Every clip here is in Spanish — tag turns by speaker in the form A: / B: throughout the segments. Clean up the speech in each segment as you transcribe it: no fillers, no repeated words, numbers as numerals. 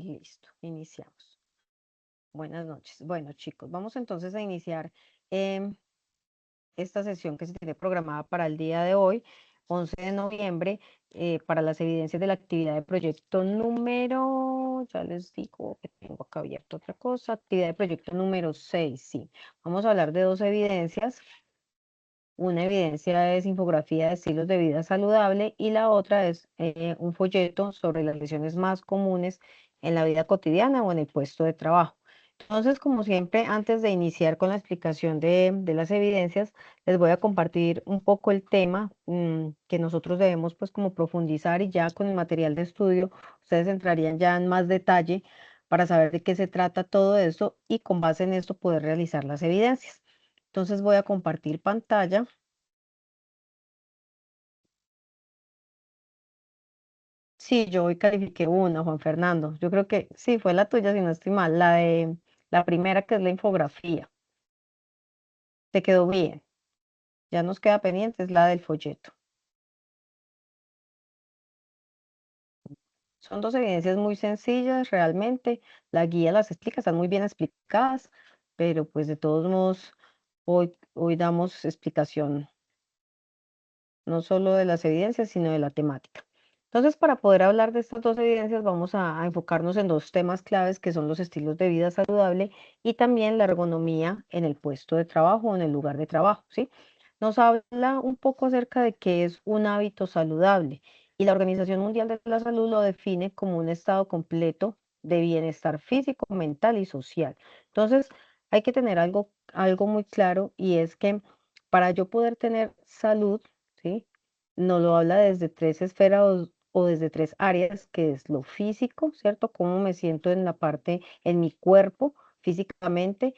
A: Listo, iniciamos. Buenas noches. Bueno, chicos, vamos entonces a iniciar em, esta sesión que se tiene programada para el día de hoy, 11 de noviembre, para las evidencias de la actividad de proyecto número, ya les digo que tengo acá abierto otra cosa, actividad de proyecto número 6, sí. Vamos a hablar de dos evidencias. Una evidencia es infografía de estilos de vida saludable y la otra es un folleto sobre las lesiones más comunes en la vida cotidiana o en el puesto de trabajo. Entonces, como siempre, antes de iniciar con la explicación de las evidencias, les voy a compartir un poco el tema que nosotros debemos pues como profundizar, y ya con el material de estudio ustedes entrarían ya en más detalle para saber de qué se trata todo esto y con base en esto poder realizar las evidencias. Entonces voy a compartir pantalla. Sí, yo hoy califiqué una, Juan Fernando. Yo creo que sí, fue la tuya, si no estoy mal, la de la primera, que es la infografía. Te quedó bien. Ya nos queda pendiente, es la del folleto. Son dos evidencias muy sencillas, realmente. La guía las explica, están muy bien explicadas, pero pues de todos modos, hoy damos explicación no solo de las evidencias, sino de la temática. Entonces, para poder hablar de estas dos evidencias, vamos a enfocarnos en dos temas claves, que son los estilos de vida saludable y también la ergonomía en el puesto de trabajo o en el lugar de trabajo, ¿sí? Nos habla un poco acerca de qué es un hábito saludable, y la Organización Mundial de la Salud lo define como un estado completo de bienestar físico, mental y social. Entonces, hay que tener algo muy claro, y es que para yo poder tener salud, ¿sí? Nos lo habla desde tres esferas o desde tres áreas, que es lo físico, ¿cierto? Cómo me siento en la parte, en mi cuerpo, físicamente,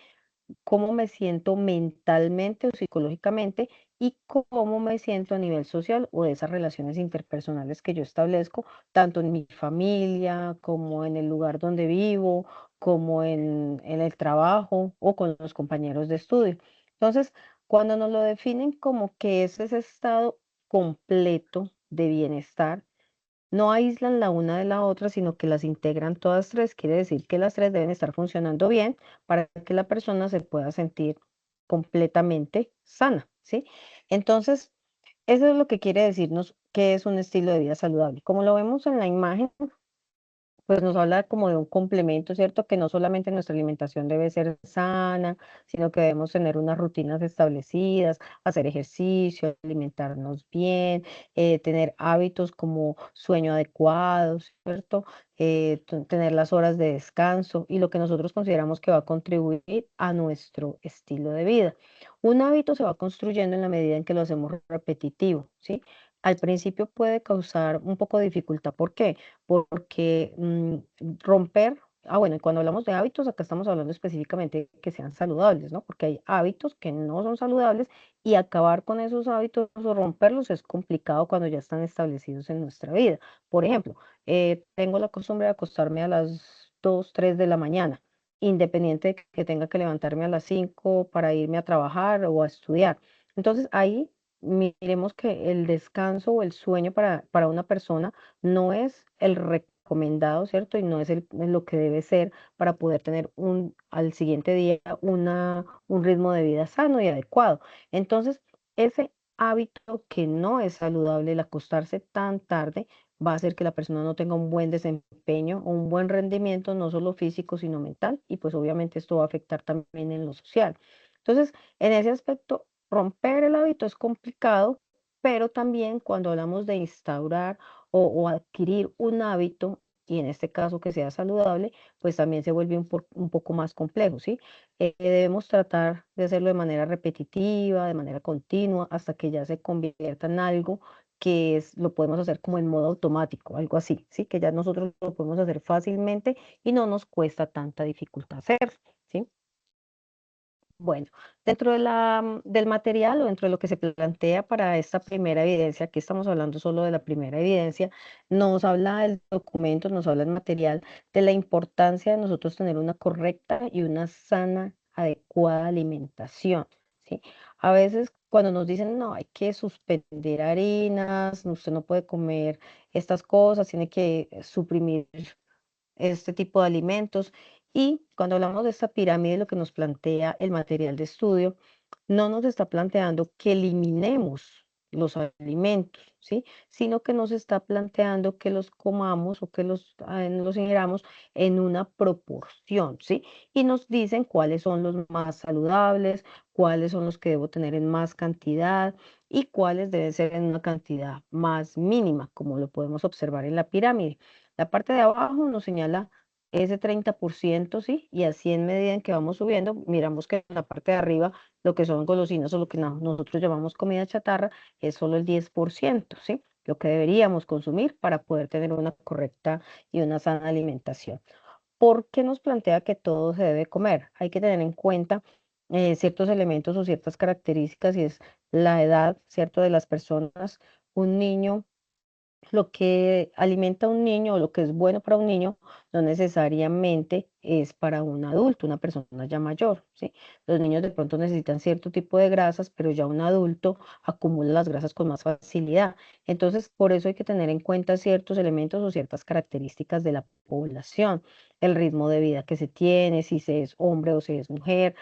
A: cómo me siento mentalmente o psicológicamente, y cómo me siento a nivel social o de esas relaciones interpersonales que yo establezco, tanto en mi familia como en el lugar donde vivo, como en el trabajo o con los compañeros de estudio. Entonces, cuando nos lo definen como que es ese estado completo de bienestar, no aíslan la una de la otra, sino que las integran todas tres. Quiere decir que las tres deben estar funcionando bien para que la persona se pueda sentir completamente sana, ¿sí? Entonces, eso es lo que quiere decirnos que es un estilo de vida saludable. Como lo vemos en la imagen, pues nos habla como de un complemento, ¿cierto? Que no solamente nuestra alimentación debe ser sana, sino que debemos tener unas rutinas establecidas, hacer ejercicio, alimentarnos bien, tener hábitos como sueño adecuado, ¿cierto? Tener las horas de descanso y lo que nosotros consideramos que va a contribuir a nuestro estilo de vida. Un hábito se va construyendo en la medida en que lo hacemos repetitivo, ¿sí? Al principio puede causar un poco de dificultad. ¿Por qué? Porque romper, bueno, y cuando hablamos de hábitos, acá estamos hablando específicamente que sean saludables, ¿no? Porque hay hábitos que no son saludables, y acabar con esos hábitos o romperlos es complicado cuando ya están establecidos en nuestra vida. Por ejemplo, tengo la costumbre de acostarme a las 2 3 de la mañana, independiente de que tenga que levantarme a las 5 para irme a trabajar o a estudiar. Entonces ahí miremos que el descanso o el sueño para una persona no es el recomendado, ¿cierto? Y no es lo que debe ser para poder tener al siguiente día un ritmo de vida sano y adecuado. Entonces, ese hábito que no es saludable, el acostarse tan tarde, va a hacer que la persona no tenga un buen desempeño o un buen rendimiento, no solo físico, sino mental, y pues obviamente esto va a afectar también en lo social. Entonces, en ese aspecto, romper el hábito es complicado, pero también cuando hablamos de instaurar o adquirir un hábito, y en este caso que sea saludable, pues también se vuelve un poco más complejo, ¿sí? Debemos tratar de hacerlo de manera repetitiva, de manera continua, hasta que ya se convierta en algo lo podemos hacer como en modo automático, algo así, ¿sí? Que ya nosotros lo podemos hacer fácilmente y no nos cuesta tanta dificultad hacerlo, ¿sí? Bueno, dentro del material o dentro de lo que se plantea para esta primera evidencia, aquí estamos hablando solo de la primera evidencia, nos habla el documento, nos habla el material de la importancia de nosotros tener una correcta y una sana, adecuada alimentación, ¿sí? A veces cuando nos dicen, no, hay que suspender harinas, usted no puede comer estas cosas, tiene que suprimir este tipo de alimentos. Y cuando hablamos de esta pirámide, lo que nos plantea el material de estudio, no nos está planteando que eliminemos los alimentos, ¿sí? Sino que nos está planteando que los comamos o que los ingeramos en una proporción, ¿sí? Y nos dicen cuáles son los más saludables, cuáles son los que debo tener en más cantidad y cuáles deben ser en una cantidad más mínima, como lo podemos observar en la pirámide. La parte de abajo nos señala ese 30%, ¿sí? Y así en medida en que vamos subiendo, miramos que en la parte de arriba lo que son golosinas o lo que nosotros llamamos comida chatarra es solo el 10%, ¿sí? Lo que deberíamos consumir para poder tener una correcta y una sana alimentación. ¿Por qué nos plantea que todo se debe comer? Hay que tener en cuenta ciertos elementos o ciertas características y es la edad, ¿cierto? De las personas. Un niño, lo que alimenta a un niño o lo que es bueno para un niño no necesariamente es para un adulto, una persona ya mayor, ¿sí? Los niños de pronto necesitan cierto tipo de grasas, pero ya un adulto acumula las grasas con más facilidad. Entonces, por eso hay que tener en cuenta ciertos elementos o ciertas características de la población, el ritmo de vida que se tiene, si se es hombre o se es mujer,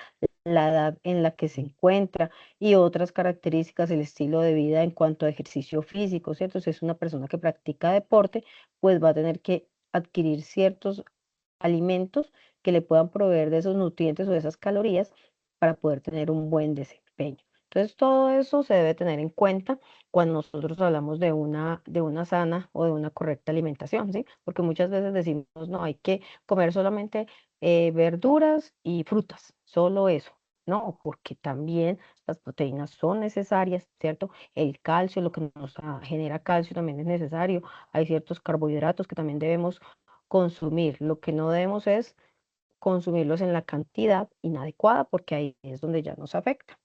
A: la edad en la que se encuentra y otras características, el estilo de vida en cuanto a ejercicio físico, ¿cierto? Si es una persona que practica deporte, pues va a tener que adquirir ciertos alimentos que le puedan proveer de esos nutrientes o de esas calorías para poder tener un buen desempeño. Entonces, todo eso se debe tener en cuenta cuando nosotros hablamos de una sana o de una correcta alimentación, ¿sí? Porque muchas veces decimos, no, hay que comer solamente verduras y frutas, solo eso. No, porque también las proteínas son necesarias, ¿cierto? El calcio, lo que nos genera calcio también es necesario. Hay ciertos carbohidratos que también debemos consumir. Lo que no debemos es consumirlos en la cantidad inadecuada porque ahí es donde ya nos afecta.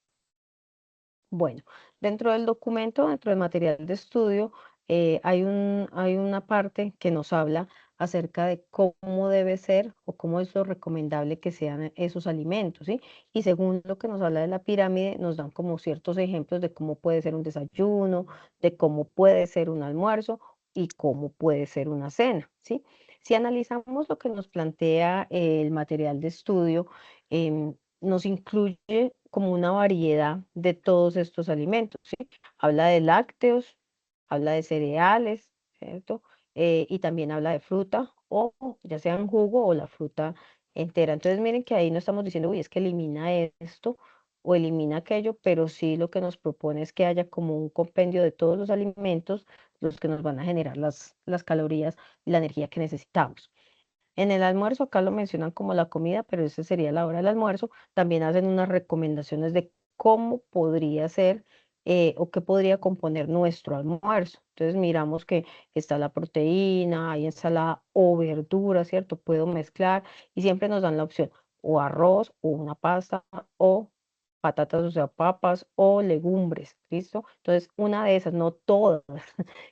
A: Bueno, dentro del documento, dentro del material de estudio, hay una parte que nos habla acerca de cómo debe ser o cómo es lo recomendable que sean esos alimentos, ¿sí? Y según lo que nos habla de la pirámide, nos dan como ciertos ejemplos de cómo puede ser un desayuno, de cómo puede ser un almuerzo y cómo puede ser una cena, ¿sí? Si analizamos lo que nos plantea el material de estudio, nos incluye como una variedad de todos estos alimentos, ¿sí? Habla de lácteos, habla de cereales, ¿cierto? Y también habla de fruta, o ya sea en jugo o la fruta entera. Entonces miren que ahí no estamos diciendo, uy, es que elimina esto o elimina aquello, pero sí lo que nos propone es que haya como un compendio de todos los alimentos, los que nos van a generar las calorías y la energía que necesitamos. En el almuerzo, acá lo mencionan como la comida, pero esa sería la hora del almuerzo. También hacen unas recomendaciones de cómo podría ser o qué podría componer nuestro almuerzo. Entonces miramos que está la proteína, hay ensalada o verdura, ¿cierto? Puedo mezclar y siempre nos dan la opción o arroz o una pasta o patatas, o sea, papas o legumbres, ¿listo? Entonces, una de esas, no todas,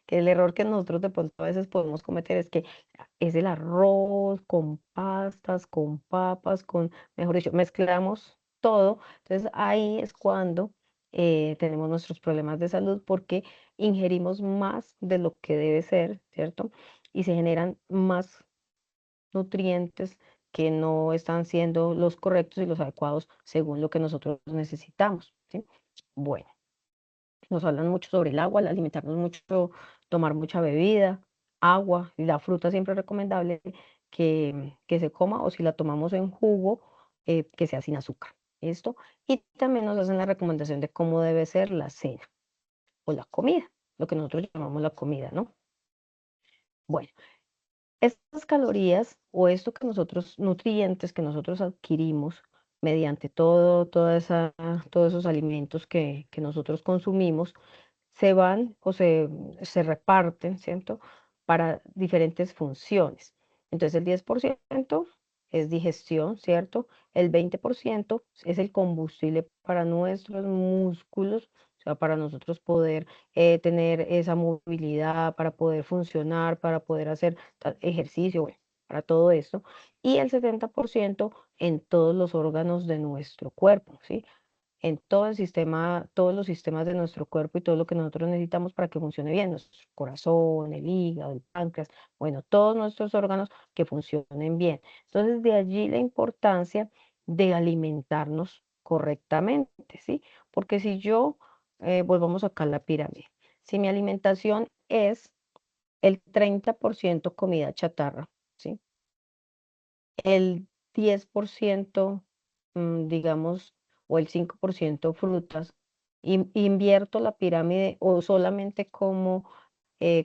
A: que el error que nosotros de pronto a veces podemos cometer es que es el arroz con pastas, con papas, mejor dicho, mezclamos todo. Entonces ahí es cuando tenemos nuestros problemas de salud porque ingerimos más de lo que debe ser, ¿cierto? Y se generan más nutrientes que no están siendo los correctos y los adecuados según lo que nosotros necesitamos, ¿sí? Bueno. Nos hablan mucho sobre el agua, al alimentarnos mucho, tomar mucha bebida, agua, y la fruta siempre es recomendable que se coma o si la tomamos en jugo, que sea sin azúcar. Esto. Y también nos hacen la recomendación de cómo debe ser la cena o la comida, lo que nosotros llamamos la comida, ¿no? Bueno, estas calorías o esto que nosotros, nutrientes que nosotros adquirimos mediante todos esos alimentos que nosotros consumimos, se van o se reparten, ¿cierto? Para diferentes funciones. Entonces el 10% es digestión, ¿cierto? El 20% es el combustible para nuestros músculos, o sea, para nosotros poder tener esa movilidad, para poder funcionar, para poder hacer ejercicio, bueno, para todo esto. Y el 70% en todos los órganos de nuestro cuerpo, ¿sí? en todo el sistema, todos los sistemas de nuestro cuerpo y todo lo que nosotros necesitamos para que funcione bien, nuestro corazón, el hígado, el páncreas, bueno, todos nuestros órganos que funcionen bien. Entonces, de allí la importancia de alimentarnos correctamente, ¿sí? Porque si yo, volvamos acá a la pirámide, si mi alimentación es el 30% comida chatarra, ¿sí? El 10%, digamos, o el 5% frutas, invierto la pirámide o solamente como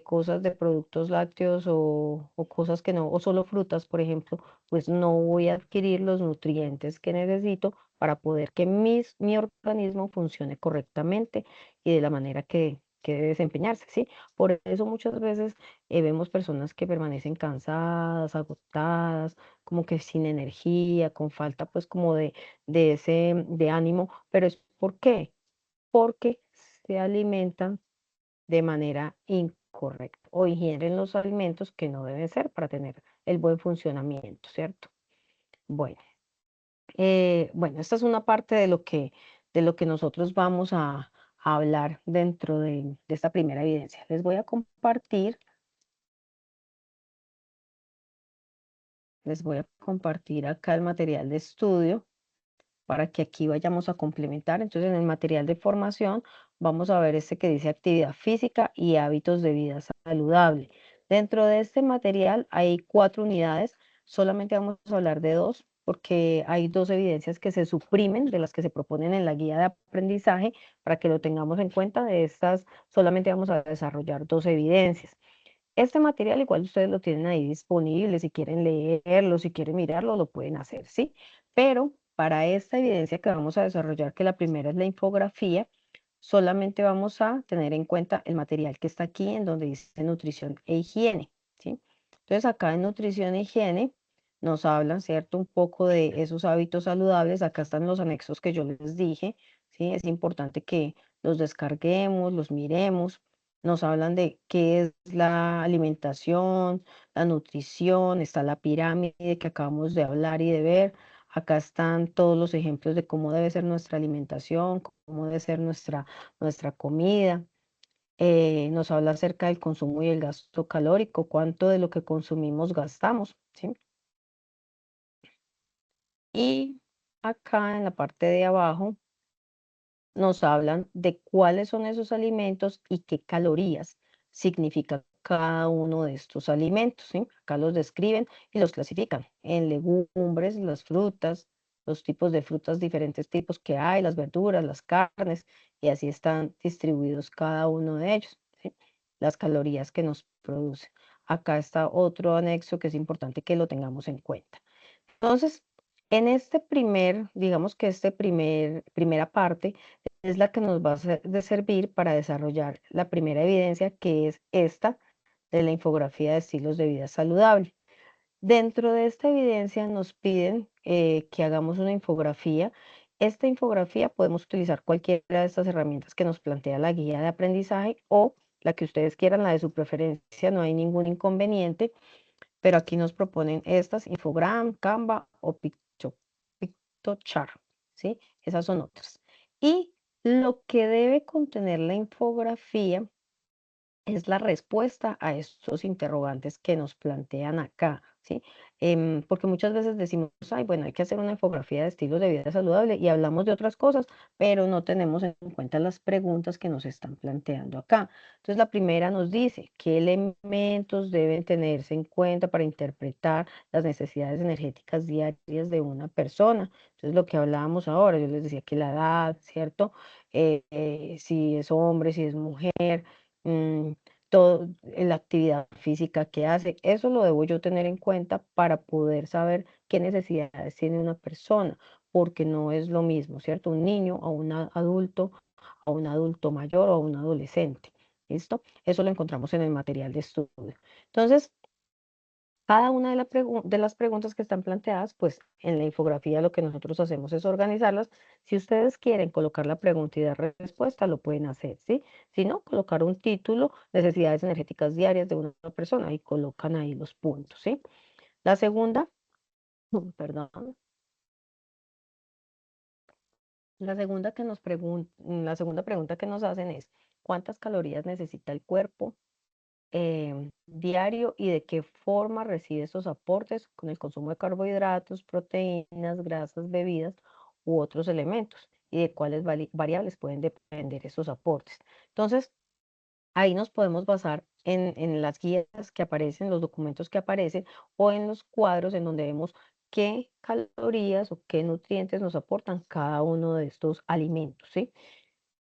A: cosas de productos lácteos o cosas que no, o solo frutas, por ejemplo, pues no voy a adquirir los nutrientes que necesito para poder que mi organismo funcione correctamente y de la manera que debe desempeñarse, ¿sí? Por eso muchas veces vemos personas que permanecen cansadas, agotadas, como que sin energía, con falta pues como de ánimo, pero es ¿por qué? Porque se alimentan de manera incorrecta o ingieren los alimentos que no deben ser para tener el buen funcionamiento, ¿cierto? Bueno, bueno, esta es una parte de lo que nosotros vamos a hablar dentro de esta primera evidencia. Les voy a compartir acá el material de estudio para que aquí vayamos a complementar. Entonces, en el material de formación vamos a ver este que dice actividad física y hábitos de vida saludable. Dentro de este material hay 4 unidades, solamente vamos a hablar de 2 porque hay 2 evidencias que se suprimen de las que se proponen en la guía de aprendizaje para que lo tengamos en cuenta. De estas solamente vamos a desarrollar 2 evidencias. Este material igual ustedes lo tienen ahí disponible, si quieren leerlo, si quieren mirarlo, lo pueden hacer, ¿sí? Pero para esta evidencia que vamos a desarrollar, que la primera es la infografía, solamente vamos a tener en cuenta el material que está aquí en donde dice nutrición e higiene, ¿sí? Entonces acá en nutrición e higiene nos hablan, ¿cierto? Un poco de esos hábitos saludables. Acá están los anexos que yo les dije, ¿sí? Es importante que los descarguemos, los miremos. Nos hablan de qué es la alimentación, la nutrición, está la pirámide que acabamos de hablar y de ver. Acá están todos los ejemplos de cómo debe ser nuestra alimentación, cómo debe ser nuestra comida. Nos habla acerca del consumo y el gasto calórico, cuánto de lo que consumimos gastamos, ¿sí? Y acá en la parte de abajo nos hablan de cuáles son esos alimentos y qué calorías significa cada uno de estos alimentos, ¿sí? Acá los describen y los clasifican en legumbres, las frutas, los tipos de frutas, diferentes tipos que hay, las verduras, las carnes, y así están distribuidos cada uno de ellos, ¿sí? Las calorías que nos producen. Acá está otro anexo que es importante que lo tengamos en cuenta. Entonces, en este digamos que primera parte es la que nos va a de servir para desarrollar la primera evidencia, que es esta de la infografía de estilos de vida saludable. Dentro de esta evidencia nos piden que hagamos una infografía. Esta infografía podemos utilizar cualquiera de estas herramientas que nos plantea la guía de aprendizaje o la que ustedes quieran, la de su preferencia, no hay ningún inconveniente, pero aquí nos proponen estas, Infogram, Canva o PictoChart, ¿sí? Esas son otras. Y lo que debe contener la infografía es la respuesta a estos interrogantes que nos plantean acá, ¿sí? Porque muchas veces decimos, ay, bueno, hay que hacer una infografía de estilos de vida saludable y hablamos de otras cosas, pero no tenemos en cuenta las preguntas que nos están planteando acá. Entonces, la primera nos dice, ¿qué elementos deben tenerse en cuenta para interpretar las necesidades energéticas diarias de una persona? Entonces, lo que hablábamos ahora, yo les decía que la edad, ¿cierto? Si es hombre, si es mujer, mm, todo, la actividad física que hace, eso lo debo yo tener en cuenta para poder saber qué necesidades tiene una persona, porque no es lo mismo, ¿cierto? Un niño a un adulto, a un adulto mayor o a un adolescente. ¿Listo? Eso lo encontramos en el material de estudio. Entonces, cada una de las preguntas que están planteadas, pues en la infografía lo que nosotros hacemos es organizarlas. Si ustedes quieren colocar la pregunta y dar respuesta, lo pueden hacer, ¿sí? Si no, colocar un título, necesidades energéticas diarias de una persona y colocan ahí los puntos, ¿sí? La segunda, perdón, La segunda pregunta que nos hacen es, ¿cuántas calorías necesita el cuerpo diario y de qué forma recibe esos aportes con el consumo de carbohidratos, proteínas, grasas, bebidas u otros elementos? Y de cuáles variables pueden depender esos aportes. Entonces, ahí nos podemos basar en las guías que aparecen, los documentos que aparecen o en los cuadros en donde vemos qué calorías o qué nutrientes nos aportan cada uno de estos alimentos, ¿sí?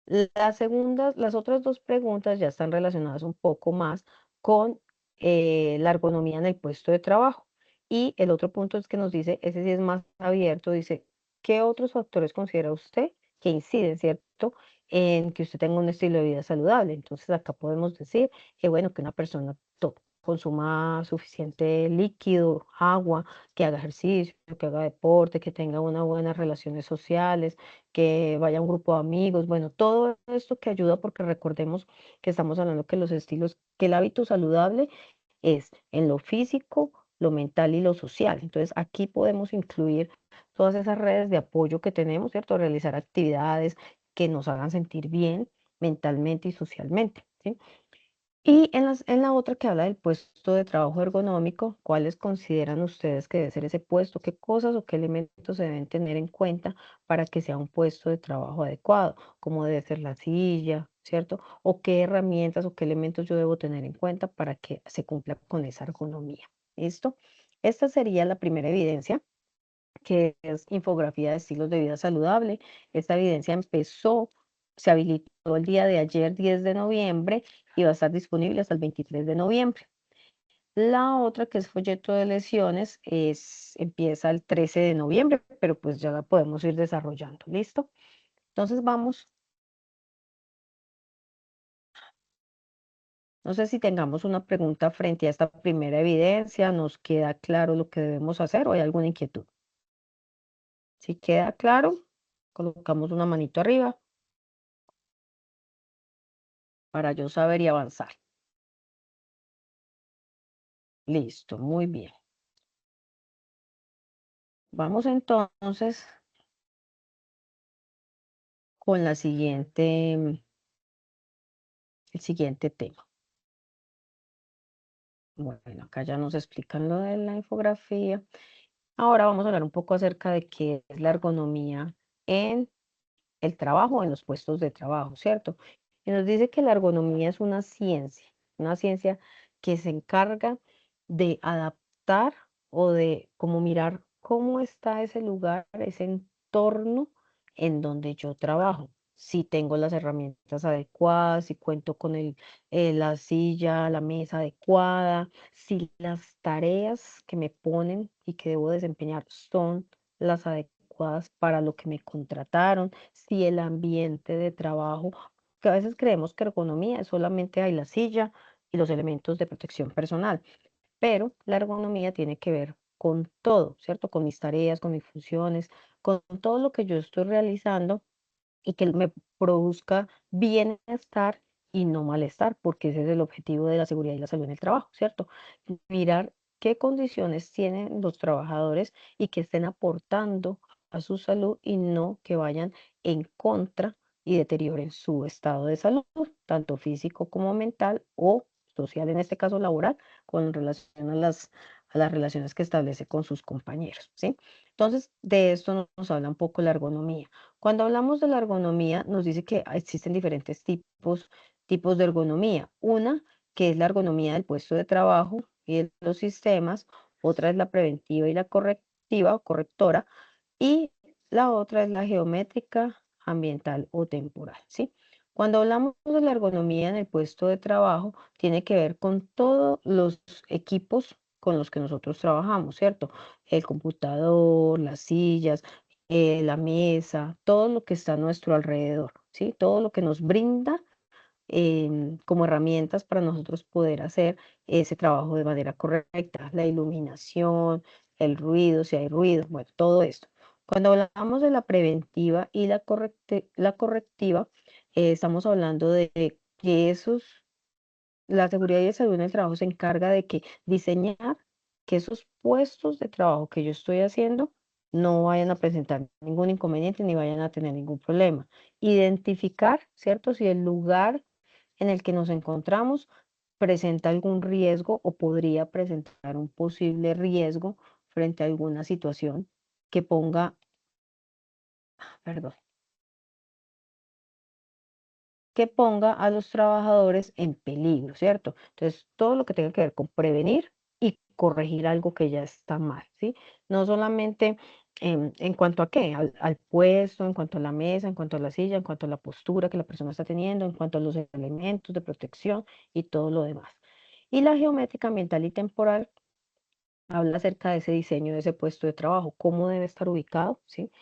A: Las otras dos preguntas ya están relacionadas un poco más con la ergonomía en el puesto de trabajo. Y el otro punto es que nos dice, ese sí es más abierto, dice, ¿qué otros factores considera usted que inciden, cierto, en que usted tenga un estilo de vida saludable? Entonces acá podemos decir que, bueno, que una persona consuma suficiente líquido, agua, que haga ejercicio, que haga deporte, que tenga unas buenas relaciones sociales, que vaya a un grupo de amigos, bueno, todo esto que ayuda porque recordemos que estamos hablando que los estilos, que el hábito saludable es en lo físico, lo mental y lo social. Entonces aquí podemos incluir todas esas redes de apoyo que tenemos, ¿cierto? Realizar actividades que nos hagan sentir bien mentalmente y socialmente, ¿sí? Y en la otra que habla del puesto de trabajo ergonómico, ¿cuáles consideran ustedes que debe ser ese puesto? ¿Qué cosas o qué elementos se deben tener en cuenta para que sea un puesto de trabajo adecuado? ¿Cómo debe ser la silla, cierto? ¿O qué herramientas o qué elementos yo debo tener en cuenta para que se cumpla con esa ergonomía? ¿Listo? Esta sería la primera evidencia, que es infografía de estilos de vida saludable. Esta evidencia se habilitó el día de ayer, 10 de noviembre, y va a estar disponible hasta el 23 de noviembre. La otra, que es folleto de lesiones, empieza el 13 de noviembre, pero pues ya la podemos ir desarrollando. ¿Listo? Entonces vamos, no sé si tengamos una pregunta frente a esta primera evidencia, ¿nos queda claro lo que debemos hacer o hay alguna inquietud? Si queda claro, colocamos una manito arriba para yo saber y avanzar. Listo, muy bien. Vamos entonces con el siguiente tema. Bueno, acá ya nos explican lo de la infografía. Ahora vamos a hablar un poco acerca de qué es la ergonomía en el trabajo, en los puestos de trabajo, ¿cierto? Y nos dice que la ergonomía es una ciencia que se encarga de adaptar o de como mirar cómo está ese lugar, ese entorno en donde yo trabajo. Si tengo las herramientas adecuadas, si cuento con la silla, la mesa adecuada, si las tareas que me ponen y que debo desempeñar son las adecuadas para lo que me contrataron, si el ambiente de trabajo, que a veces creemos que ergonomía es solamente hay la silla y los elementos de protección personal, pero la ergonomía tiene que ver con todo, ¿cierto? Con mis tareas, con mis funciones, con todo lo que yo estoy realizando y que me produzca bienestar y no malestar, porque ese es el objetivo de la seguridad y la salud en el trabajo, ¿cierto? Mirar qué condiciones tienen los trabajadores y que estén aportando a su salud y no que vayan en contra y deterioren su estado de salud, tanto físico como mental o social, en este caso laboral, con relación a las relaciones que establece con sus compañeros, ¿sí? Entonces, de esto nos habla un poco la ergonomía. Cuando hablamos de la ergonomía, nos dice que existen diferentes tipos de ergonomía. Una, que es la ergonomía del puesto de trabajo y de los sistemas. Otra es la preventiva y la correctiva o correctora. Y la otra es la geométrica, ambiental o temporal, ¿sí? Cuando hablamos de la ergonomía en el puesto de trabajo, tiene que ver con todos los equipos con los que nosotros trabajamos, ¿cierto? El computador, las sillas, la mesa, todo lo que está a nuestro alrededor, ¿sí? Todo lo que nos brinda como herramientas para nosotros poder hacer ese trabajo de manera correcta, la iluminación, el ruido, si hay ruido, bueno, todo esto. Cuando hablamos de la preventiva y la correctiva, estamos hablando de que la seguridad y la salud en el trabajo se encarga de que diseñar que esos puestos de trabajo que yo estoy haciendo no vayan a presentar ningún inconveniente ni vayan a tener ningún problema. Identificar, ¿cierto? Si el lugar en el que nos encontramos presenta algún riesgo o podría presentar un posible riesgo frente a alguna situación que ponga, perdón, que ponga a los trabajadores en peligro, ¿cierto? Entonces, todo lo que tenga que ver con prevenir y corregir algo que ya está mal, ¿sí? No solamente en cuanto a qué, al puesto, en cuanto a la mesa, en cuanto a la silla, en cuanto a la postura que la persona está teniendo, en cuanto a los elementos de protección y todo lo demás. Y la geométrica ambiental y temporal habla acerca de ese diseño de ese puesto de trabajo, cómo debe estar ubicado, ¿sí?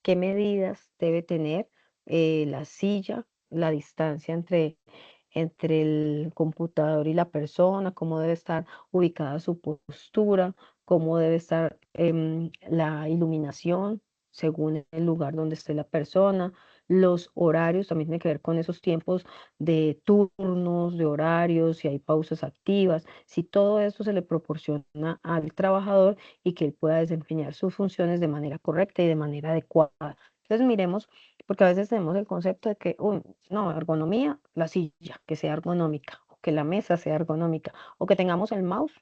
A: Qué medidas debe tener la silla, la distancia entre el computador y la persona, cómo debe estar ubicada su postura, cómo debe estar la iluminación según el lugar donde esté la persona, los horarios, también tiene que ver con esos tiempos de turnos, de horarios, si hay pausas activas, si todo eso se le proporciona al trabajador y que él pueda desempeñar sus funciones de manera correcta y de manera adecuada. Entonces miremos, porque a veces tenemos el concepto de que, uy, no, ergonomía, la silla, que sea ergonómica, o que la mesa sea ergonómica, o que tengamos el mouse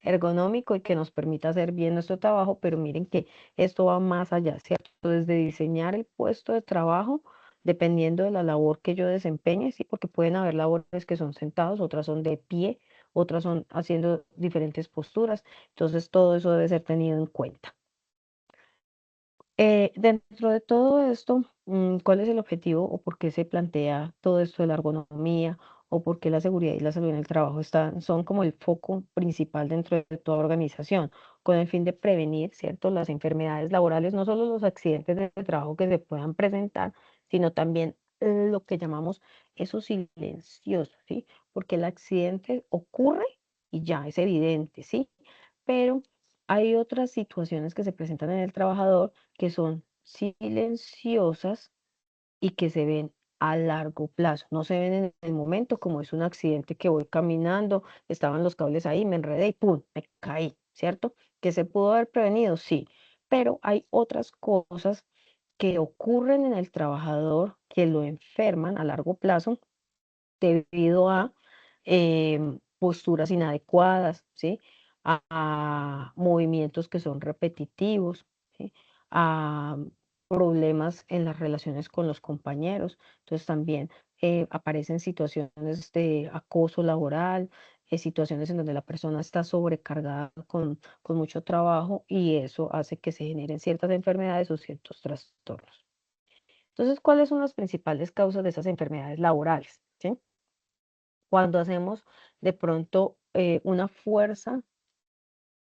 A: ergonómico y que nos permita hacer bien nuestro trabajo, pero miren que esto va más allá, ¿cierto? Desde diseñar el puesto de trabajo, dependiendo de la labor que yo desempeñe, sí, porque pueden haber labores que son sentados, otras son de pie, otras son haciendo diferentes posturas, entonces todo eso debe ser tenido en cuenta. Dentro de todo esto, ¿cuál es el objetivo o por qué se plantea todo esto de la ergonomía o por qué la seguridad y la salud en el trabajo son como el foco principal dentro de toda organización, con el fin de prevenir, ¿cierto?, las enfermedades laborales, no solo los accidentes de trabajo que se puedan presentar, sino también lo que llamamos esos silenciosos, ¿sí? Porque el accidente ocurre y ya es evidente, ¿sí? Pero hay otras situaciones que se presentan en el trabajador que son silenciosas y que se ven a largo plazo. No se ven en el momento como es un accidente que voy caminando, estaban los cables ahí, me enredé y ¡pum! Me caí, ¿cierto? ¿Que se pudo haber prevenido? Sí, pero hay otras cosas que ocurren en el trabajador que lo enferman a largo plazo debido a posturas inadecuadas, ¿sí? A movimientos que son repetitivos, ¿sí? A problemas en las relaciones con los compañeros. Entonces también aparecen situaciones de acoso laboral, situaciones en donde la persona está sobrecargada con mucho trabajo y eso hace que se generen ciertas enfermedades o ciertos trastornos. Entonces, ¿cuáles son las principales causas de esas enfermedades laborales? ¿Sí? Cuando hacemos de pronto una fuerza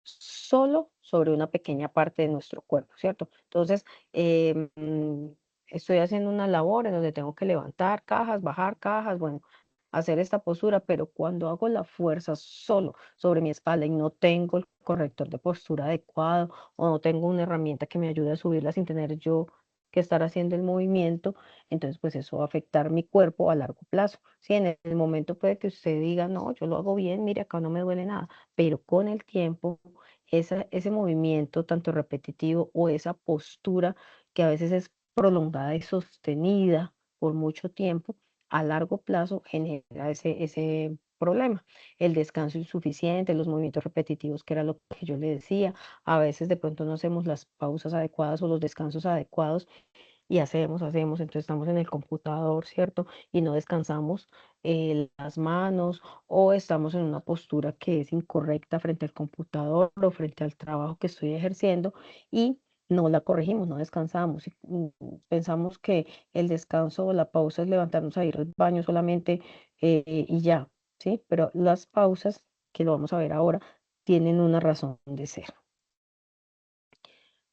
A: solo sobre una pequeña parte de nuestro cuerpo, ¿cierto? Entonces, estoy haciendo una labor en donde tengo que levantar cajas, bajar cajas, bueno, hacer esta postura, pero cuando hago la fuerza solo sobre mi espalda y no tengo el corrector de postura adecuado o no tengo una herramienta que me ayude a subirla sin tener yo que estar haciendo el movimiento, entonces pues eso va a afectar mi cuerpo a largo plazo. Si en el momento puede que usted diga, no, yo lo hago bien, mire, acá no me duele nada, pero con el tiempo ese movimiento tanto repetitivo o esa postura que a veces es prolongada y sostenida por mucho tiempo, a largo plazo genera ese problema. El descanso insuficiente, los movimientos repetitivos, que era lo que yo le decía, a veces de pronto no hacemos las pausas adecuadas o los descansos adecuados y hacemos, entonces estamos en el computador, ¿cierto? Y no descansamos las manos o estamos en una postura que es incorrecta frente al computador o frente al trabajo que estoy ejerciendo y no la corregimos, no descansamos. Y, pensamos que el descanso o la pausa es levantarnos a ir al baño solamente y ya, ¿sí? Pero las pausas, que lo vamos a ver ahora, tienen una razón de ser.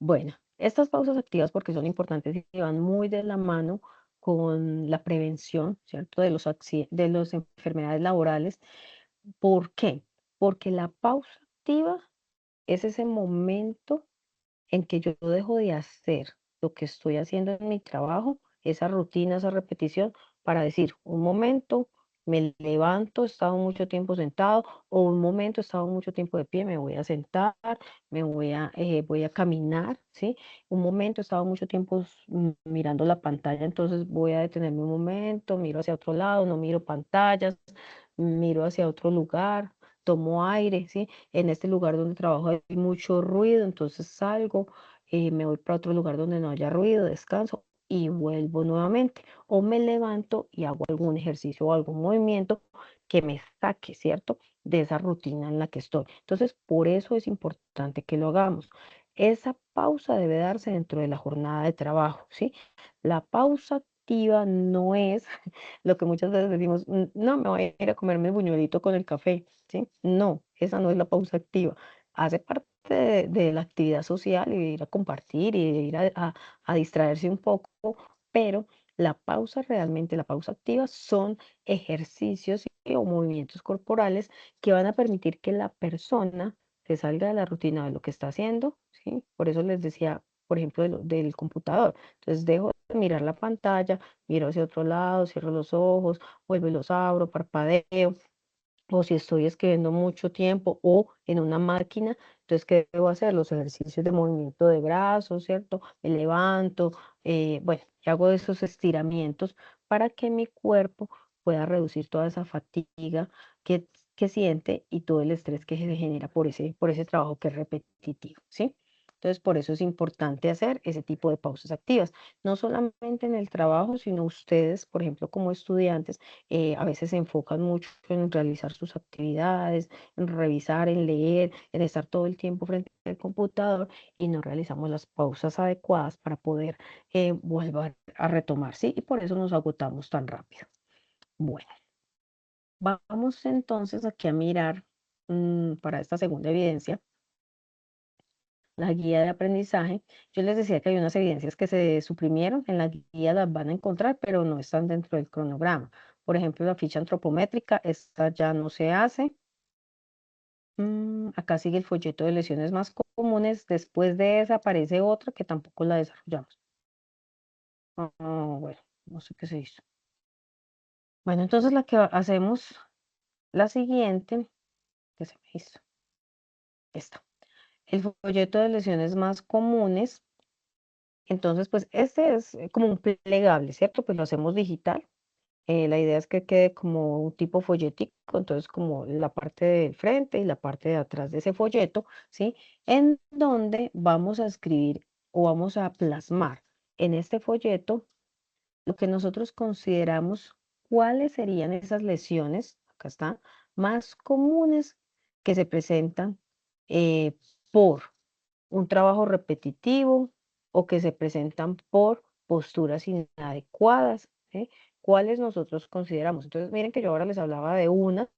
A: Bueno, estas pausas activas porque son importantes y van muy de la mano con la prevención, ¿cierto? De las enfermedades laborales. ¿Por qué? Porque la pausa activa es ese momento en que yo dejo de hacer lo que estoy haciendo en mi trabajo, esa rutina, esa repetición, para decir, un momento, me levanto, he estado mucho tiempo sentado, o un momento he estado mucho tiempo de pie, me voy a sentar, voy a caminar, ¿sí? Un momento he estado mucho tiempo mirando la pantalla, entonces voy a detenerme un momento, miro hacia otro lado, no miro pantallas, miro hacia otro lugar, tomo aire, ¿sí? En este lugar donde trabajo hay mucho ruido, entonces salgo, me voy para otro lugar donde no haya ruido, descanso y vuelvo nuevamente. O me levanto y hago algún ejercicio o algún movimiento que me saque, ¿cierto? De esa rutina en la que estoy. Entonces, por eso es importante que lo hagamos. Esa pausa debe darse dentro de la jornada de trabajo, ¿sí? La pausa activa no es lo que muchas veces decimos: No, me voy a ir a comerme el buñuelito con el café", ¿sí? No, esa no es la pausa activa. Hace parte de la actividad social y de ir a compartir y de ir a distraerse un poco, pero la pausa realmente, la pausa activa son ejercicios o movimientos corporales que van a permitir que la persona se salga de la rutina de lo que está haciendo, ¿sí? Por eso les decía, por ejemplo, del computador. Entonces dejo de mirar la pantalla, miro hacia otro lado, cierro los ojos, vuelvo y los abro, parpadeo, o si estoy escribiendo mucho tiempo o en una máquina, entonces, ¿qué debo hacer? Los ejercicios de movimiento de brazos, ¿cierto? Me levanto, bueno, y hago esos estiramientos para que mi cuerpo pueda reducir toda esa fatiga que, que siente y todo el estrés que se genera por ese trabajo que es repetitivo, ¿sí? Entonces, por eso es importante hacer ese tipo de pausas activas, no solamente en el trabajo, sino ustedes, por ejemplo, como estudiantes, a veces se enfocan mucho en realizar sus actividades, en revisar, en leer, en estar todo el tiempo frente al computador y no realizamos las pausas adecuadas para poder volver a retomar, ¿sí? Y por eso nos agotamos tan rápido. Bueno, vamos entonces aquí a mirar para esta segunda evidencia la guía de aprendizaje. Yo les decía que hay unas evidencias que se suprimieron, en la guía las van a encontrar, pero no están dentro del cronograma. Por ejemplo, la ficha antropométrica, esta ya no se hace. Acá sigue el folleto de lesiones más comunes. Después de esa aparece otra que tampoco la desarrollamos. Bueno, no sé qué se hizo. Bueno, entonces la que hacemos, la siguiente, que se me hizo, esta. El folleto de lesiones más comunes. Entonces, pues este es como un plegable, ¿cierto? Pues lo hacemos digital. La idea es que quede como un tipo folletico, entonces como la parte del frente y la parte de atrás de ese folleto, ¿sí? En donde vamos a escribir o vamos a plasmar en este folleto lo que nosotros consideramos cuáles serían esas lesiones, acá está, más comunes que se presentan eh, por un trabajo repetitivo o que se presentan por posturas inadecuadas, ¿sí? ¿Cuáles nosotros consideramos? Entonces, miren que yo ahora les hablaba de unas,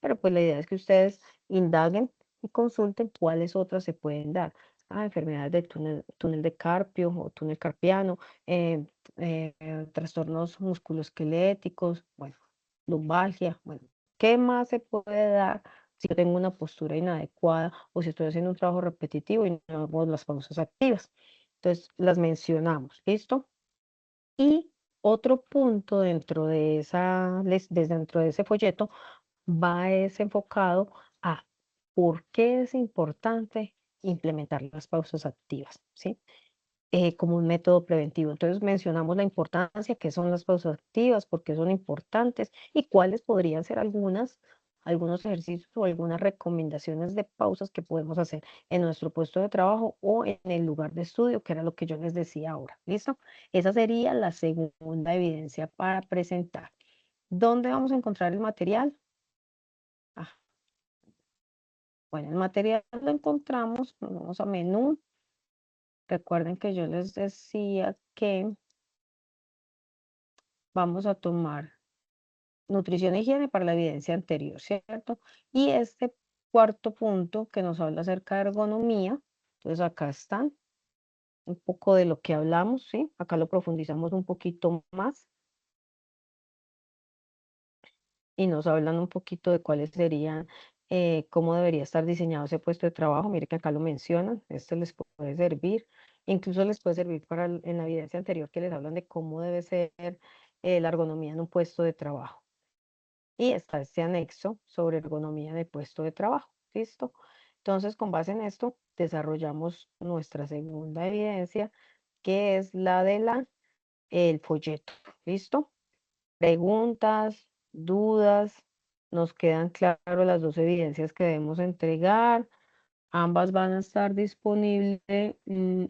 A: pero pues la idea es que ustedes indaguen y consulten cuáles otras se pueden dar. Enfermedades del túnel de Carpio o túnel carpiano, eh, trastornos musculoesqueléticos, bueno, lumbalgia, bueno, ¿qué más se puede dar si yo tengo una postura inadecuada o si estoy haciendo un trabajo repetitivo y no hago las pausas activas? Entonces, las mencionamos, ¿listo? Y otro punto dentro de desde dentro de ese folleto va es enfocado a por qué es importante implementar las pausas activas, ¿sí? Como un método preventivo. Entonces mencionamos la importancia, qué son las pausas activas, por qué son importantes y cuáles podrían ser algunos ejercicios o algunas recomendaciones de pausas que podemos hacer en nuestro puesto de trabajo o en el lugar de estudio, que era lo que yo les decía ahora. ¿Listo? Esa sería la segunda evidencia para presentar. ¿Dónde vamos a encontrar el material? Ah, bueno, el material lo encontramos, nos vamos a menú. Recuerden que yo les decía que vamos a tomar nutrición e higiene para la evidencia anterior, ¿cierto? Y este cuarto punto que nos habla acerca de ergonomía, entonces acá están un poco de lo que hablamos, ¿sí? Acá lo profundizamos un poquito más y nos hablan un poquito de cuáles serían, cómo debería estar diseñado ese puesto de trabajo. Mire que acá lo mencionan, esto les puede servir, incluso les puede servir para en la evidencia anterior que les hablan de cómo debe ser la ergonomía en un puesto de trabajo. y está este anexo sobre ergonomía de puesto de trabajo. ¿Listo? Entonces, con base en esto, desarrollamos nuestra segunda evidencia, que es la de el folleto. ¿Listo? Preguntas, dudas, nos quedan claras las dos evidencias que debemos entregar. Ambas van a estar disponibles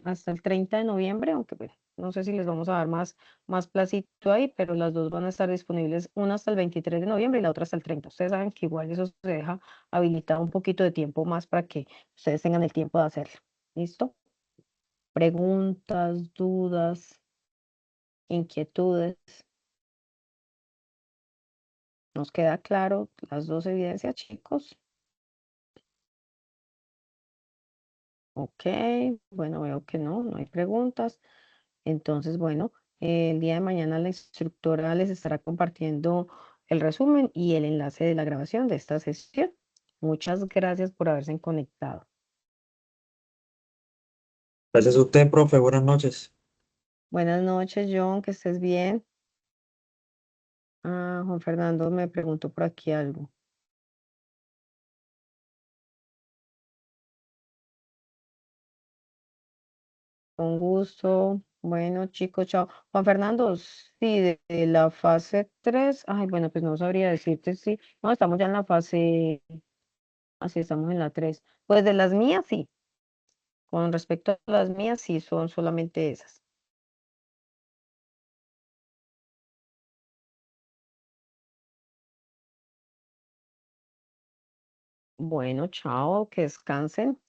A: hasta el 30 de noviembre, aunque bueno, no sé si les vamos a dar más placito ahí, pero las dos van a estar disponibles, una hasta el 23 de noviembre y la otra hasta el 30. Ustedes saben que igual eso se deja habilitado un poquito de tiempo más para que ustedes tengan el tiempo de hacerlo. ¿Listo? Preguntas, dudas, inquietudes. ¿Nos queda claro las dos evidencias, chicos? Ok, bueno, veo que no hay preguntas. Entonces, bueno, el día de mañana la instructora les estará compartiendo el resumen y el enlace de la grabación de esta sesión. Muchas gracias por haberse conectado.
B: Gracias a usted, profe. Buenas noches.
A: Buenas noches, John, que estés bien. Ah, Juan Fernando me preguntó por aquí algo. Con gusto. Bueno, chicos, chao. Juan Fernando, sí, de la fase 3. Ay, bueno, pues no sabría decirte si. No, estamos ya en la fase. Así estamos en la 3. Pues de las mías, sí. Con respecto a las mías, sí, son solamente esas. Bueno, chao, que descansen.